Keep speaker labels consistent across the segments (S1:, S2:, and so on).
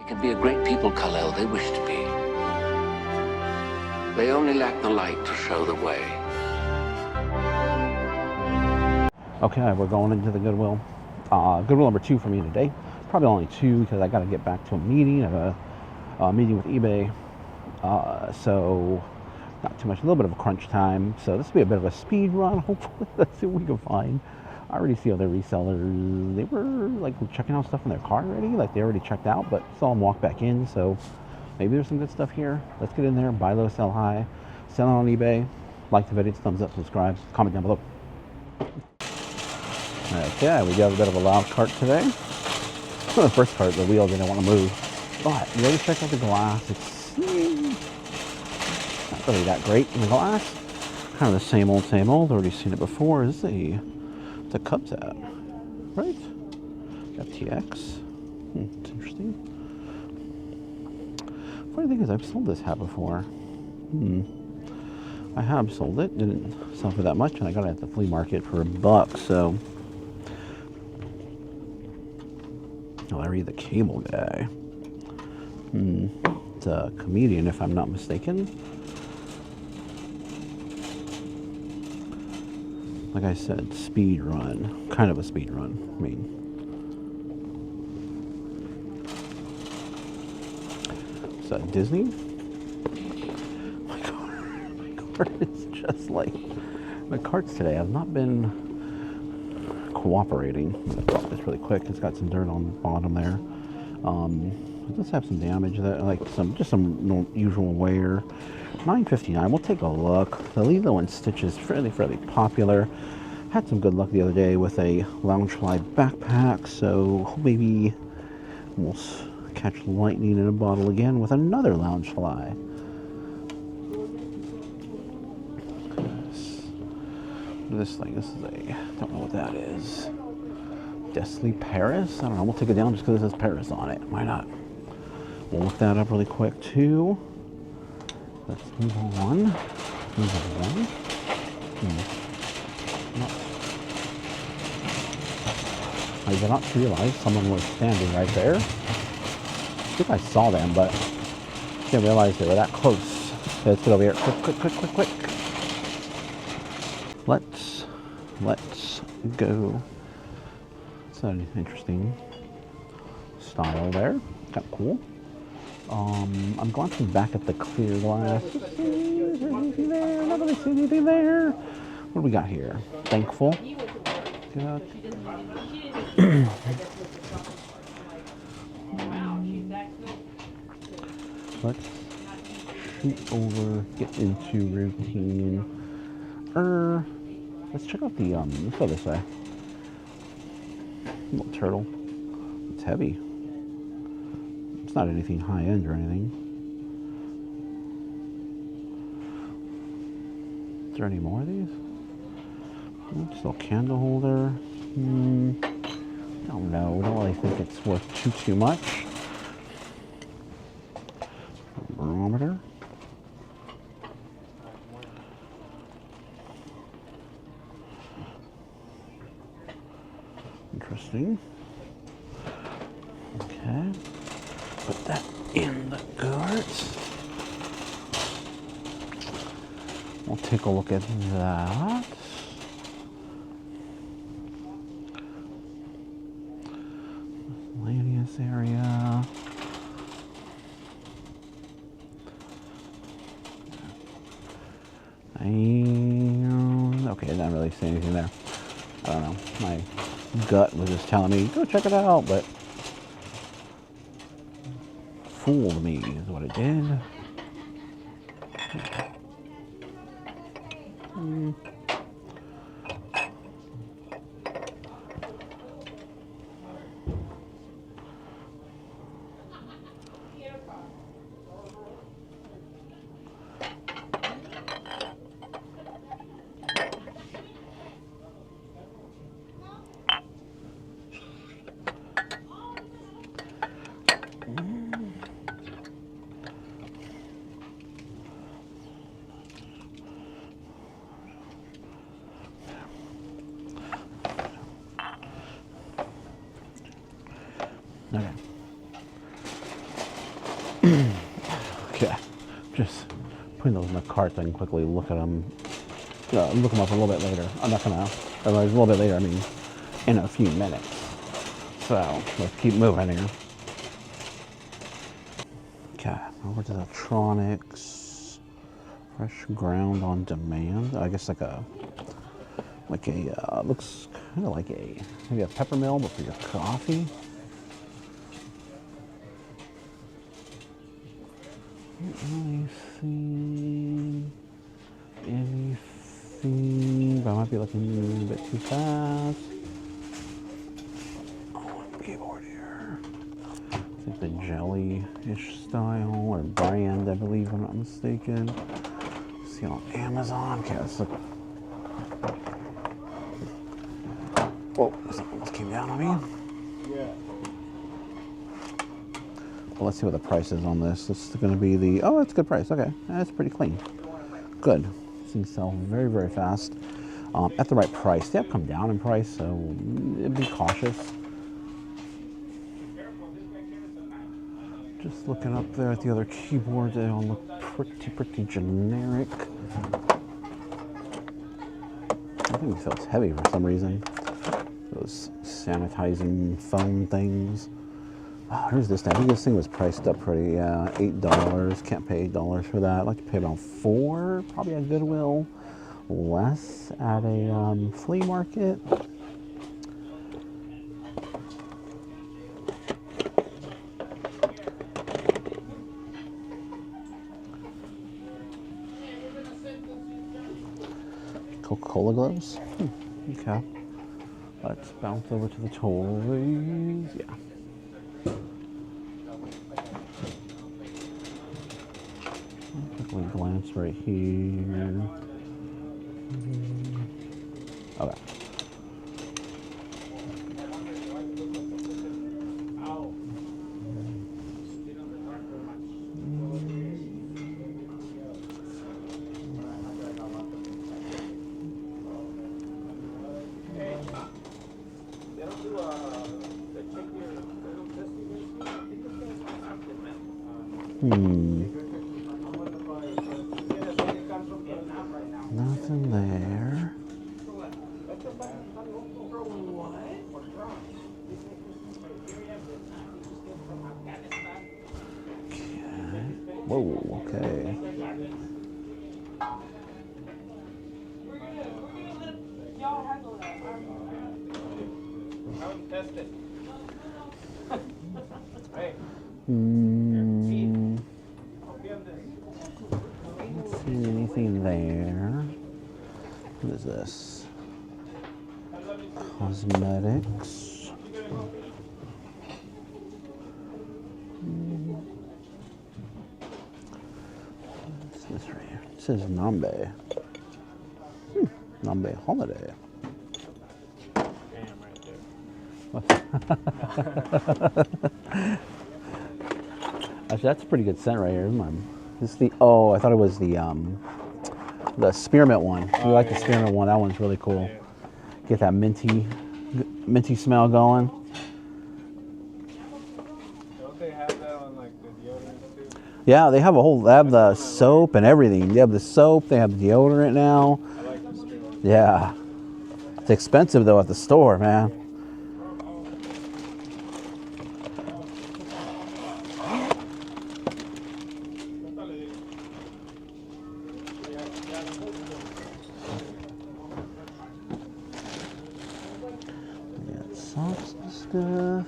S1: can be a great people, Kal-El. They wish to be. They only lack the light to show the way.
S2: Okay, we're going into the Goodwill. Goodwill number 2 for me today. Probably only 2 because I got to get back to a meeting. I have a meeting with eBay. So not too much, a little bit of a crunch time. So this will be a bit of a speed run. Hopefully, let's see what we can find. I already see other resellers. They were like checking out stuff in their car already. Like they already checked out, but saw them walk back in. So maybe there's some good stuff here. Let's get in there. Buy low, sell high. Sell on eBay. Like the video, thumbs up, subscribe, comment down below. Okay, we got a bit of a loud cart today. The first cart, the wheel didn't want to move. But we already checked out the glass. It's not really that great in the glass. Kind of the same old, same old. Already seen it before. This is the Cubs ad, right? FTX. It's interesting. Funny thing is, I've sold this hat before. I have sold it. Didn't sell for that much, and I got it at the flea market for $1. So, Larry the Cable Guy. It's a comedian, if I'm not mistaken. Like I said, speed run. Kind of a speed run. I mean, is that Disney? My cart is just like my carts today. I've not been cooperating. I'm gonna drop this really quick. It's got some dirt on the bottom there. It does have some damage there, like some usual wear. $9.59. We'll take a look. The Lilo and Stitch is fairly popular. Had some good luck the other day with a Loungefly backpack, so maybe we'll catch lightning in a bottle again with another Loungefly. This thing, this is don't know what that is. Deathly Paris? I don't know. We'll take it down just because it says Paris on it. Why not? We'll look that up really quick too. Let's move on. I did not realize someone was standing right there. I think I saw them, but I didn't realize they were that close. Okay, let's get over here. Quick. Let's go. It's an interesting style there. Kind of cool. I'm glancing back at the clear glass. Is there anything there? Not really see anything there. What do we got here? Thankful. Got let's shoot over, get into routine. Let's check out the let's go this way. Little turtle. It's heavy. It's not anything high end or anything. Is there any more of these? Just a little candle holder. I don't know. I don't really think it's worth too much. Barometer. Interesting. Okay. Put that in the cart. We'll take a look at that. Miscellaneous area. Okay, I didn't really see anything there. I don't know. My gut was just telling me, go check it out, but fooled me is what it did. just putting those in the cart so I can quickly look at them. Look them up a little bit later. I'm not gonna, a little bit later, I mean, in a few minutes. So, let's keep moving here. Okay, over to electronics. Fresh ground on demand. I guess like a, looks kind of like maybe a pepper mill, but for your coffee. Can't really see anything, but I might be looking a bit too fast. Oh, keyboard here. It's like the jelly-ish style or brand, I believe, if I'm not mistaken. See it on Amazon. Okay, let's look. Whoa, that almost came down on me. Yeah. Well, let's see what the price is on this. This is going to be the, oh, it's a good price. Okay, that's pretty clean. Good. These things sell very, very fast. At the right price. They have come down in price, so be cautious. Just looking up there at the other keyboard, they all look pretty generic. I think it feels heavy for some reason. Those sanitizing foam things. Oh, here's this thing. I think this thing was priced up pretty, $8. Can't pay $8 for that. I'd like to pay about $4, probably at Goodwill. Less at a flea market. Coca-Cola gloves. Okay. Let's bounce over to the toys. Yeah. Quickly glance right here. Okay. Nothing there. Okay. Whoa, okay. Don't see anything there. What is this? Cosmetics. What's this right here? It says Nambe. Nambe holiday. Actually, that's a pretty good scent right here. This is the, oh, I thought it was the spearmint one. You like the spearmint one? That one's really cool. Get that minty smell going.
S3: Don't they have that on like the deodorants too?
S2: Yeah, they have the soap and everything. They have the soap, they have the deodorant now.
S3: I like the spearmint.
S2: Yeah. It's expensive though at the store, man. Socks and stuff.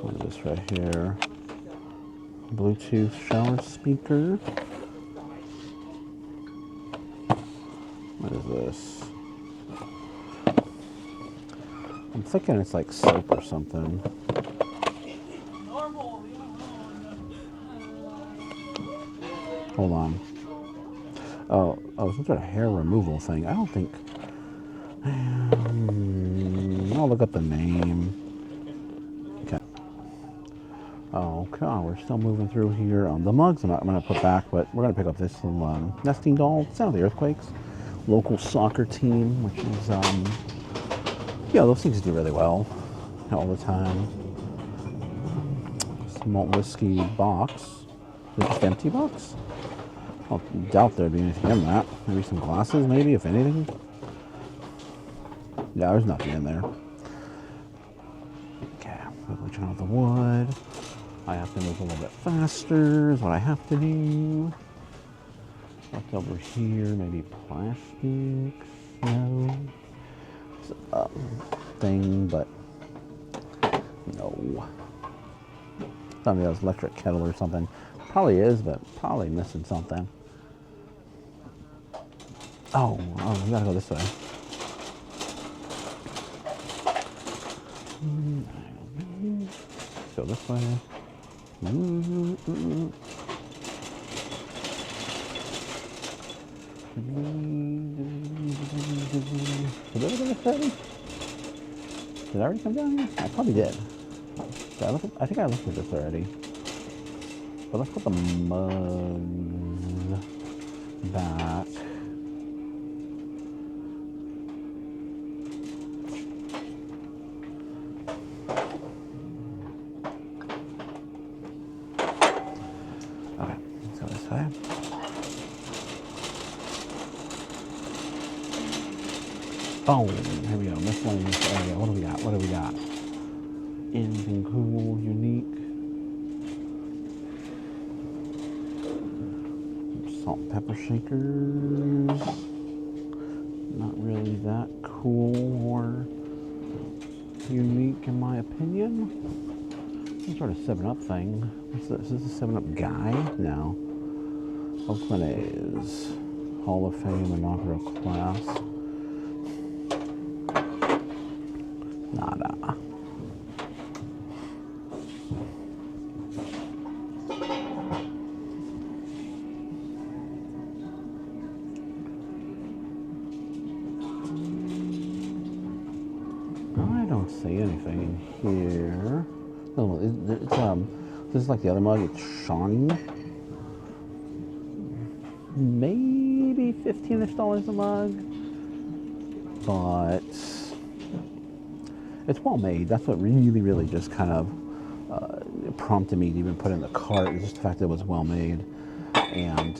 S2: What is this right here? Bluetooth shower speaker. What is this? I'm thinking it's like soap or something. Hold on. Oh, some sort of hair removal thing. I don't think. I'll look up the name. Okay. Okay, we're still moving through here. The mugs I'm going to put back, but we're going to pick up this little nesting doll. Sound of the Earthquakes. Local soccer team, which is Yeah, those things do really well all the time. Malt whiskey box. Is it just empty box? I doubt there'd be anything in that. Maybe some glasses, maybe, if anything. Yeah, there's nothing in there. Okay, quickly turn off the wood. I have to move a little bit faster, is what I have to do. What's over here? Maybe plastics? No. It's a thing, but no. Something else, electric kettle or something. Probably is, but probably missing something. Oh, we gotta go this way. Go this way. Did I look at this already? Did I already come down here? I probably did. I think I looked at this already. But let's put the mugs back. Okay, let's go this way. Oh, here we go. Miscellaneous area. What do we got? What do we got? Anything cool, unique? Salt and pepper shakers. Not really that cool or unique in my opinion. Some sort of 7-Up thing. What's this? Is this a 7-Up guy? No. Oakland A's. Hall of Fame inaugural class. Nada. I don't see anything in here. No, this is like the other mug. It's shiny. Maybe $15-ish a mug, but it's well made. That's what really just kind of prompted me to even put it in the cart. It's just the fact that it was well made. And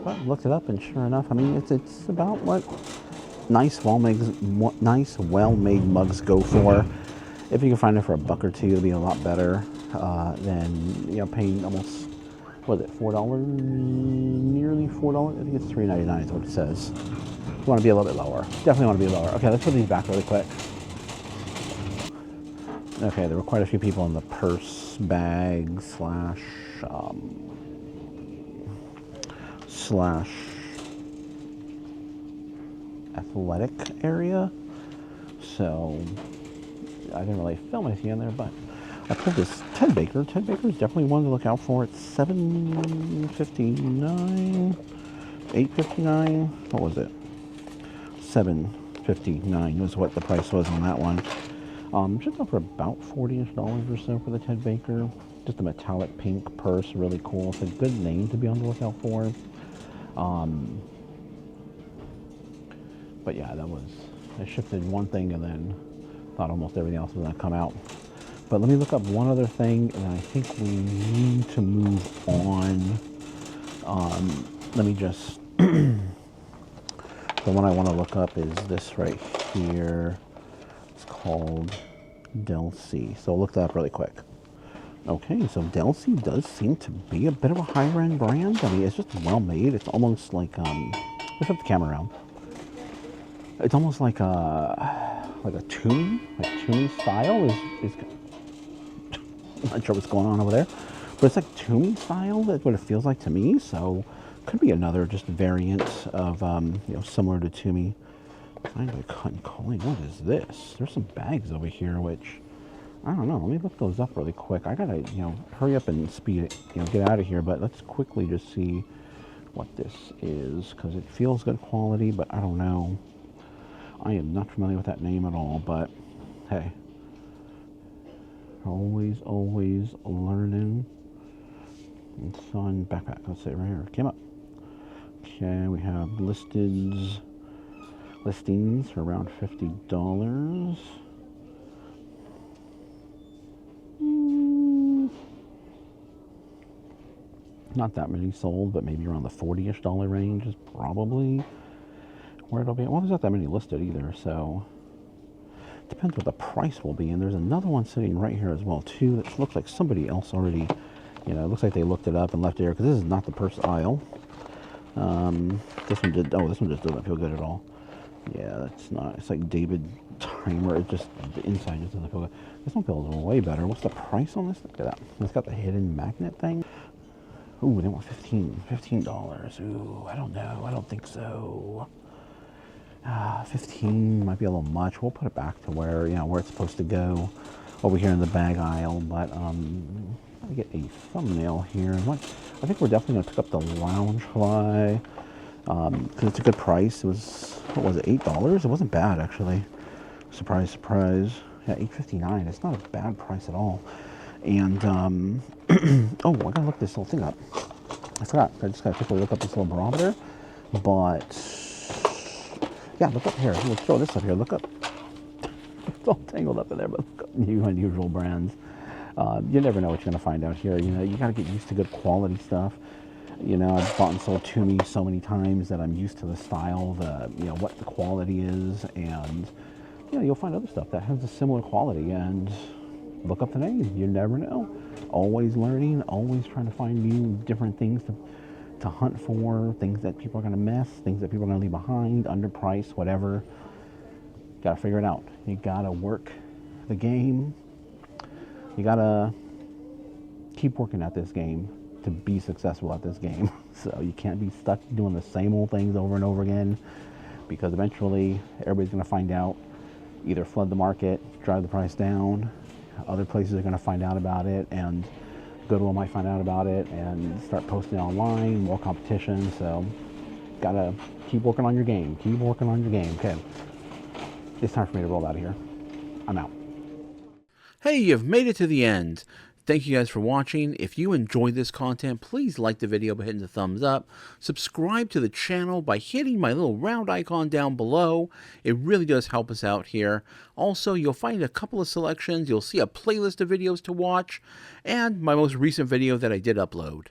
S2: but I looked it up, and sure enough, I mean, it's about what nice well-made mugs go for. If you can find it for $1 or $2, it'll be a lot better than paying almost, what is it, $4? Nearly $4. I think it's $3.99 is what it says. You want to be a little bit lower. Definitely want to be lower. Okay, let's put these back really quick. Okay, there were quite a few people in the purse bag slash athletic area. So I didn't really film anything in there, but I pulled this Ted Baker. Ted Baker is definitely one to look out for. It's $7.59, $8.59. What was it? $7.59 was what the price was on that one. Just up for about $40-ish or so for the Ted Baker. Just a metallic pink purse, really cool. It's a good name to be on the lookout for. But yeah, I shifted one thing and then thought almost everything else was going to come out. But let me look up one other thing, and I think we need to move on. Let me just, the one I want to look up is this right here. It's called Delsey. So I'll look that up really quick. Okay, so Delsey does seem to be a bit of a higher end brand. I mean, it's just well made. It's almost like, let's flip the camera around. It's almost like a Toomey style is I'm not sure what's going on over there, but it's like Toomey style. That's what it feels like to me. So could be another just variant of similar to Toomey. Find a cut and culling. What is this? There's some bags over here, which I don't know. Let me look those up really quick. I gotta hurry up and speed it, get out of here. But let's quickly just see what this is, because it feels good quality, but I don't know. I am not familiar with that name at all, but hey, always learning. And Sun backpack, let's say right here, came up. Okay, we have listeds. listings for around $50. Not that many sold, but maybe around the $40-ish range is probably where it'll be. Well, there's not that many listed either, so depends what the price will be. And there's another one sitting right here as well too that looks like somebody else already, you know, it looks like they looked it up and left it here, because this is not the first aisle. This one did. Oh, this one just doesn't feel good at all. Yeah, that's not. It's like David Timer. It just, the inside just doesn't feel good. This one feels way better. What's the price on this? Look at that. It's got the hidden magnet thing. Ooh, they want $15. Ooh, I don't know. I don't think so. 15 might be a little much. We'll put it back to where, you know, where it's supposed to go, over here in the bag aisle. But let me get a thumbnail here. I think we're definitely gonna pick up the lounge fly because it's a good price. It was, what was it, $8? It wasn't bad actually. Surprise, surprise. Yeah, $8.59. It's not a bad price at all. And oh, I gotta look this little thing up. I forgot. I just gotta quickly look up this little barometer. But yeah, look up here. Let's throw this up here. Look up. It's all tangled up in there, but look up new unusual brands. You never know what you're gonna find out here. You know, you gotta get used to good quality stuff. You know, I've bought and sold to me so many times that I'm used to the style, you know, what the quality is, and you know, you'll find other stuff that has a similar quality, and look up the name. You never know. Always learning, always trying to find new, different things to hunt for, things that people are going to miss, things that people are going to leave behind, underpriced, whatever. Got to figure it out. You got to work the game. You got to keep working at this game to be successful at this game. So you can't be stuck doing the same old things over and over again, because eventually everybody's going to find out, either flood the market, drive the price down. Other places are going to find out about it, and Goodwill might find out about it and start posting online, more competition. So gotta keep working on your game. Keep working on your game. Okay, it's time for me to roll out of here. I'm out.
S4: Hey, you've made it to the end. Thank you guys for watching. If you enjoyed this content, please like the video by hitting the thumbs up. Subscribe to the channel by hitting my little round icon down below. It really does help us out here. Also, you'll find a couple of selections. You'll see a playlist of videos to watch, and my most recent video that I did upload.